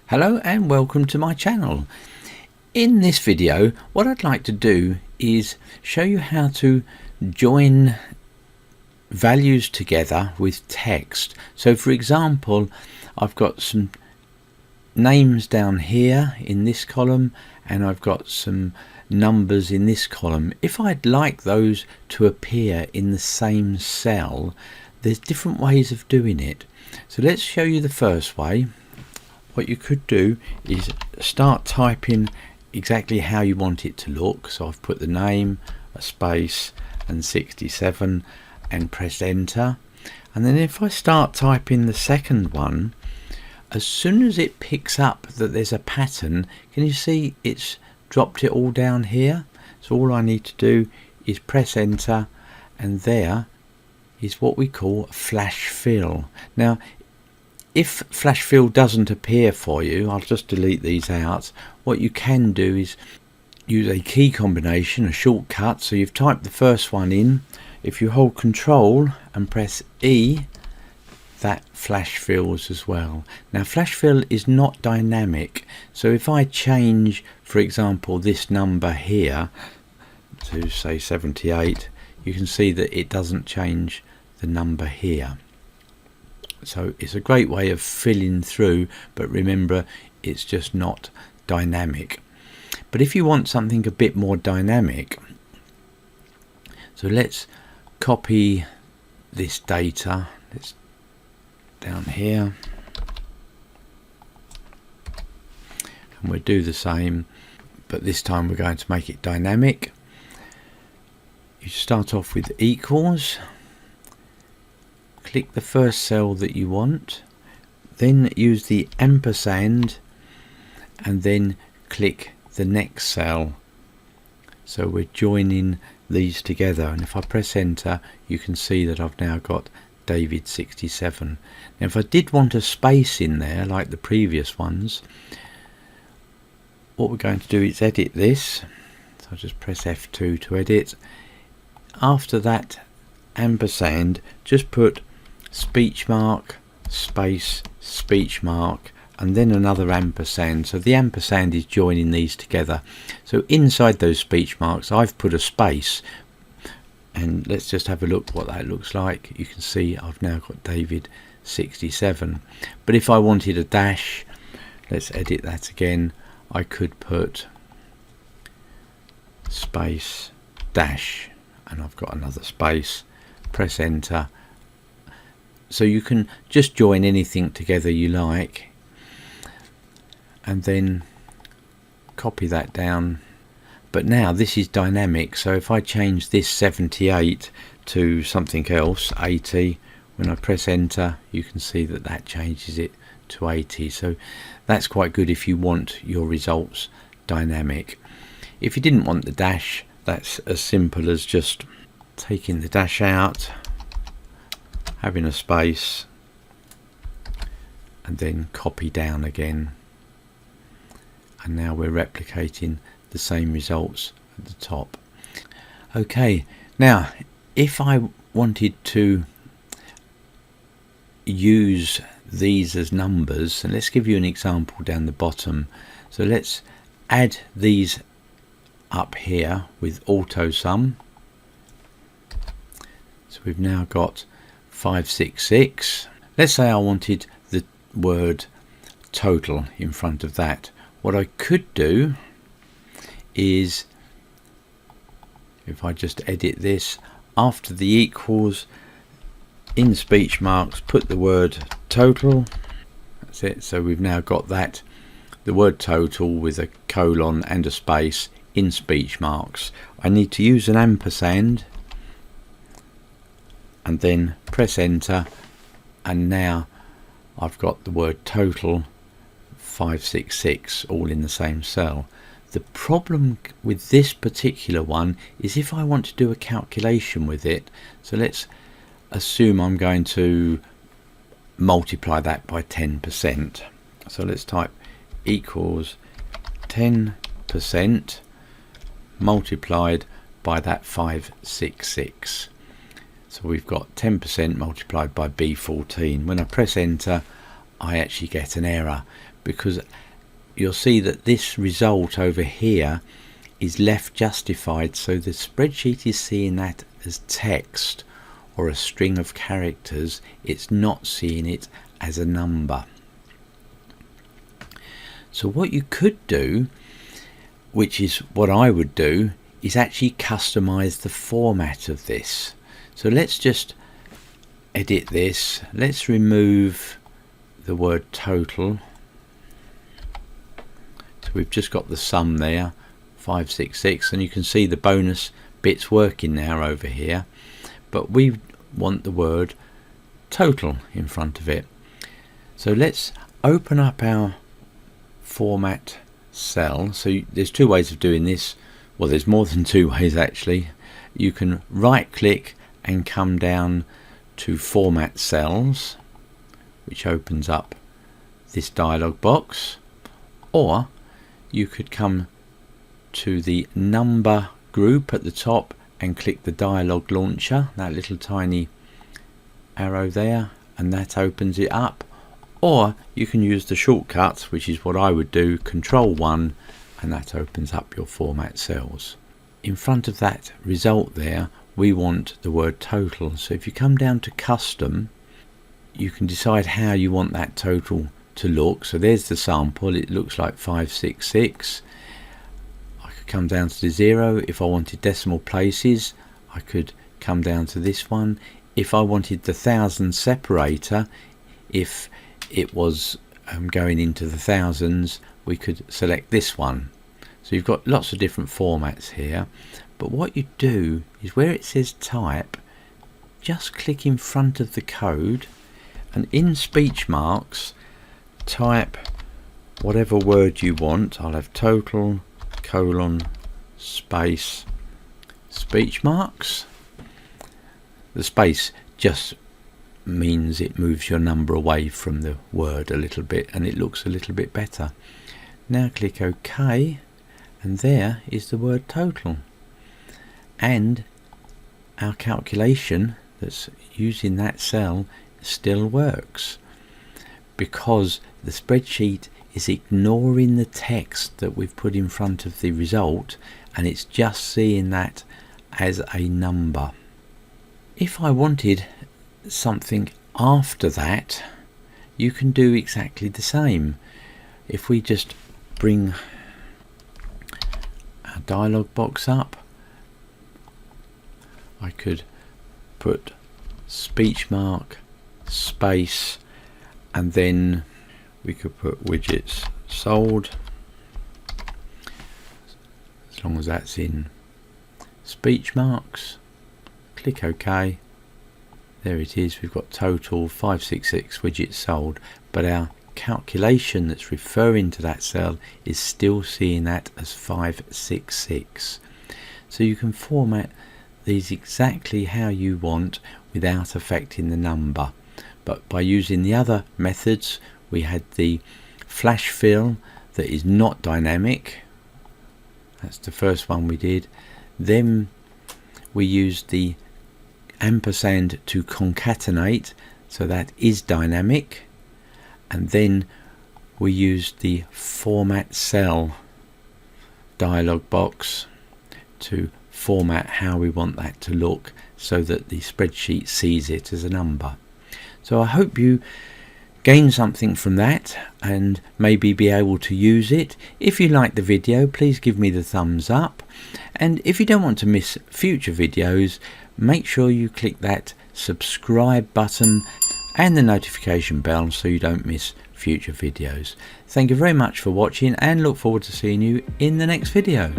Hello and welcome to my channel. In this video what I'd like to do is show you how to join values together with text. So for example, I've got some names down here in this column and I've got some numbers in this column. If I'd like those to appear in the same cell, there's different ways of doing it. So let's show you the first way. What you could do is start typing exactly how you want it to look. So I've put the name, a space and 67 and press enter. And then if I start typing the second one, as soon as it picks up that there's a pattern, can you see it's dropped it all down here? So all I need to do is press enter, and there is what we call flash fill. Now if flash fill doesn't appear for you, I'll just delete these out. What you can do is use a key combination, a shortcut. So you've typed the first one in. If you hold Control and press E, that flash fills as well. Now flash fill is not dynamic, so if I change, for example, this number here to say 78, you can see that it doesn't change the number here. So it's a great way of filling through, but remember it's just not dynamic. But if you want something a bit more dynamic, so let's copy this data. Let's down here, and we'll do the same, but this time we're going to make it dynamic. You start off with equals. Click the first cell that you want, then use the ampersand and then click the next cell. So we're joining these together, and if I press enter you can see that I've now got David 67. Now if I did want a space in there like the previous ones, what we're going to do is edit this. So I'll just press F2 to edit. After that ampersand, just put speech mark, space, speech mark, and then another ampersand. So the ampersand is joining these together. So inside those speech marks I've put a space, and let's just have a look what that looks like. You can see I've now got David 67. But if I wanted a dash, let's edit that again. I could put space dash, and I've got another space. Press enter. So you can just join anything together you like, and then copy that down. But now this is dynamic, so if I change this 78 to something else, 80, when I press enter you can see that that changes it to 80. So that's quite good if you want your results dynamic. If you didn't want the dash, that's as simple as just taking the dash out, having a space, and then copy down again, and now we're replicating the same results at the top. Okay, now if I wanted to use these as numbers, and let's give you an example down the bottom. So let's add these up here with auto sum. So we've now got 566. Let's say I wanted the word total in front of that. What I could do is, if I just edit this, after the equals, in speech marks put the word total. That's it. So we've now got that, the word total with a colon and a space in speech marks. I need to use an ampersand and then press enter, and now I've got the word total 566 all in the same cell. The problem with this particular one is if I want to do a calculation with it, so let's assume I'm going to multiply that by 10%. So let's type equals 10% multiplied by that 566. So we've got 10% multiplied by B14. When I press enter I actually get an error because you'll see that this result over here is left justified, so the spreadsheet is seeing that as text or a string of characters. It's not seeing it as a number. So what you could do, which is what I would do, is actually customize the format of this. So let's just edit this. Let's remove the word total. So we've just got the sum there, 566, and you can see the bonus bits working now over here, but we want the word total in front of it. So let's open up our format cell. So there's two ways of doing this. Well, there's more than two ways actually. You can right click and come down to format cells, which opens up this dialog box, or you could come to the number group at the top and click the dialog launcher, that little tiny arrow there, and that opens it up. Or you can use the shortcuts, which is what I would do, Control 1, and that opens up your format cells. In front of that result there, we want the word total. So if you come down to custom, you can decide how you want that total to look. So there's the sample, it looks like 566. I could come down to the 0. If I wanted decimal places, I could come down to this one. If I wanted the thousand separator, if it was going into the thousands, we could select this one. So you've got lots of different formats here, but what you do is where it says type, just click in front of the code and in speech marks type whatever word you want. I'll have total, colon, space, speech marks. The space just means it moves your number away from the word a little bit and it looks a little bit better. Now click OK, and there is the word total, and our calculation that's using that cell still works because the spreadsheet is ignoring the text that we've put in front of the result and it's just seeing that as a number. If I wanted something after that, you can do exactly the same. If we just bring our dialog box up, I could put speech mark, space, and then we could put widgets sold, as long as that's in speech marks. Click OK. There it is, we've got total 566 widgets sold, but our calculation that's referring to that cell is still seeing that as 566. So you can format these exactly how you want without affecting the number. But by using the other methods, we had the flash fill that is not dynamic. That's the first one we did. Then we used the ampersand to concatenate, so that is dynamic, and then we used the format cell dialog box to format how we want that to look so that the spreadsheet sees it as a number. So I hope you gain something from that and maybe be able to use it. If you like the video, please give me the thumbs up, and if you don't want to miss future videos, make sure you click that subscribe button and the notification bell so you don't miss future videos. Thank you very much for watching and look forward to seeing you in the next video.